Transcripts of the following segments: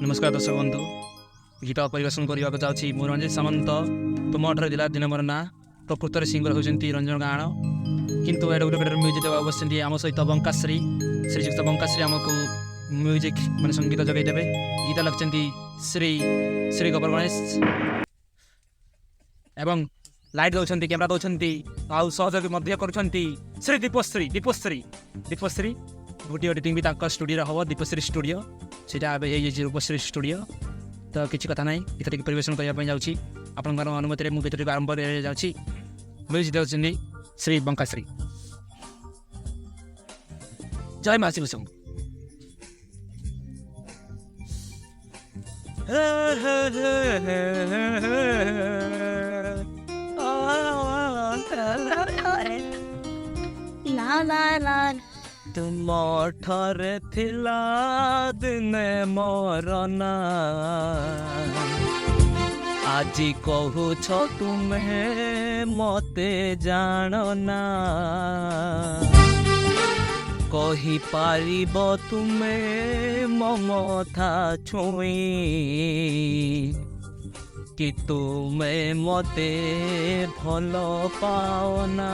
नमस्कार दर्शक बंधु गीत परिवेशन करने को जाऊँगी मु रंजित सामंत तुम अठार जिला दिन मोर ना प्रकृत सिंगर होती रंजन गाण किंतु एड गोटे म्यूजिक देवा बस आम सहित बंकाश्री श्रीजुक्त बंकाश्री आमको म्यूजिक मान संगीत जगैदेवे गीत लिखिं श्री श्री गोपाल गणेश एवं लाइट दौरान कैमेरा दौरान आउ सहयोगी कर श्री दीपश्री दीपश्री दीपश्री भिडियो एडिटिंग भी स्टूडियो हम दीपश्री स्टूडियो सीटा रूपश्री स्टूडियो तो किसी कथा ना गीत टी परिवेशन करने जाऊँगी आपण अनुमति मुझे गीत आरंभ जाऊँगी म्यूजिक दौरान श्री बंकाश्री जय माँ शिव तुम ठारे थिला दिने मरना आजी कहू छो तुम्हें मते जानना कही पारिब तुम्हें ममता छुई कि तुम्हें मते भल पाओना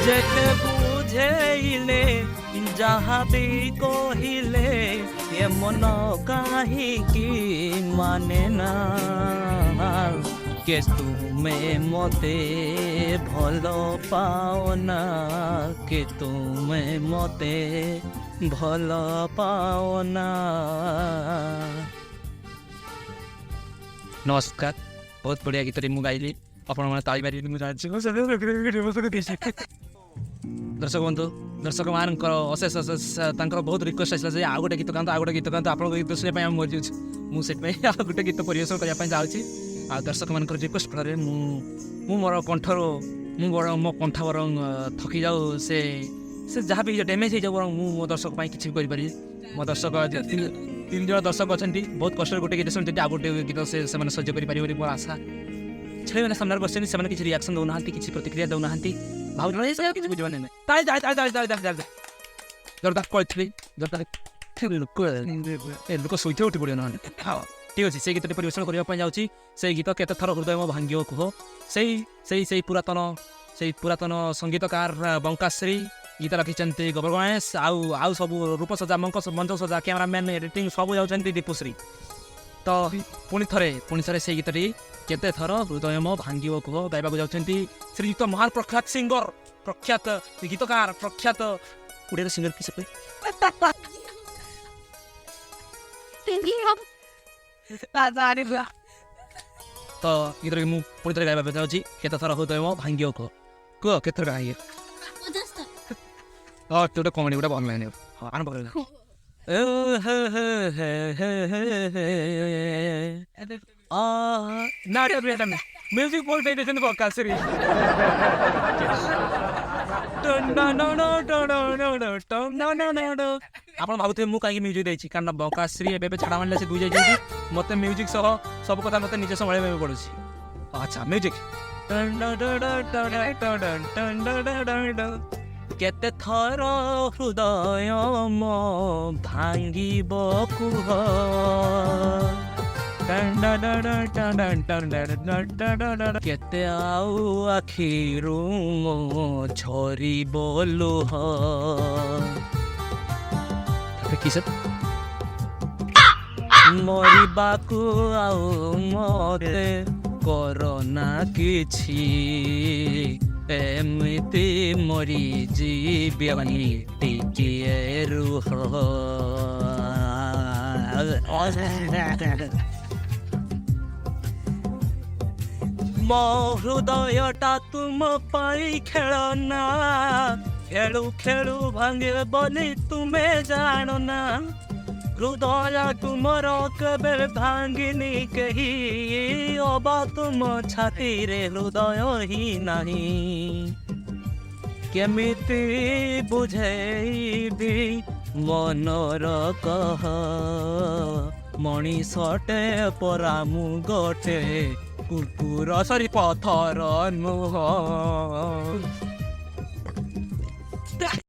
जेते बुझेले जहाँ भी कहिले ये मन काहीकि माने ना के तुम्हें मते भल पाओना के तुम्हें मते भल पाओना। नमस्कार बहुत बढ़िया गीत मुझे गाइली आपण ताली मारि दर्शक बंधु दर्शक मान अशेष अशेष बहुत रिक्वेस्ट आसा आउ गोटे गीत गाँव आउ गोटे गीत गाँव आप गीत शुणा मर जाऊँ मुझे आउ गोटे गीत परिवेशन करने जाऊँगी आ दर्शक मान रिक्वेस्ट फल मोर कंठर मो कंठ बर थकी जाऊ से जहाँ भी डैमेज हो जाऊ मो दर्शक किसी करें मो दर्शक तीन जन दर्शक अच्छा बहुत कष्ट गोटे गीत शुणी आउ गोटे गीत से सह्य कर मोर आशा छे मैंने सामने बस किसी रिएक्शन दौना किसी प्रतिक्रिया दौना भाव किसी बुझे लोक शोथे उठी पड़े ना ठीक अच्छे से गीत परिवेशन करने जाऊँगी से गीत केत थर हृदय मो भांग्य कह से पुरातन संगीतकार बंकाश्री गीत लिखिं गोपाल गणेश आउ सब रूप सजा मंच सजा कैमरामैन एडिटिंग सब जाऊँगी दीपश्री तो पुणी थे से गीतटी केते थर हृदय मो भांग्य कह गायबा जाऊँगी श्रीयुक्त महान प्रख्यात सिंगर प्रख्यात गीतकार प्रख्यात उड़े सिंगर किसे तो गीत पुणी थे गायबा जाऊँगी केते थर हृदय मो भांग्य कह केते गाइए तू गोटे कमेडी गोटे भल लाइन आरंभ म्यूजिक बोल बंकाश्री आप भावुए मुझे कहीं म्यूजिक देती कारण बंकाश्री एवं छाड़ा मारे से दूर जाइए मत म्यूजिक सह सब कथा मत निजे संभाल पड़ू अच्छा म्यूजिक केते थर हृदय मो भांगिब कुह केते आउ आखिरु मो झरिब लुह किसे मरिबाकु आउ मते कोरोना किछि एमती मरी जीवनी टिकिए रुह मो हृदयटा तुम पाई खेलना खेलु खेलु भांगे बोली तुम्हें जानना हृदय तुमर केबे भांगिनी कही अबा तुम छाती रे हृदय ही नहीं केमिति बुझेबी मनर कह मणिषटे परामु गोटे कुकुर सरी पथर नुह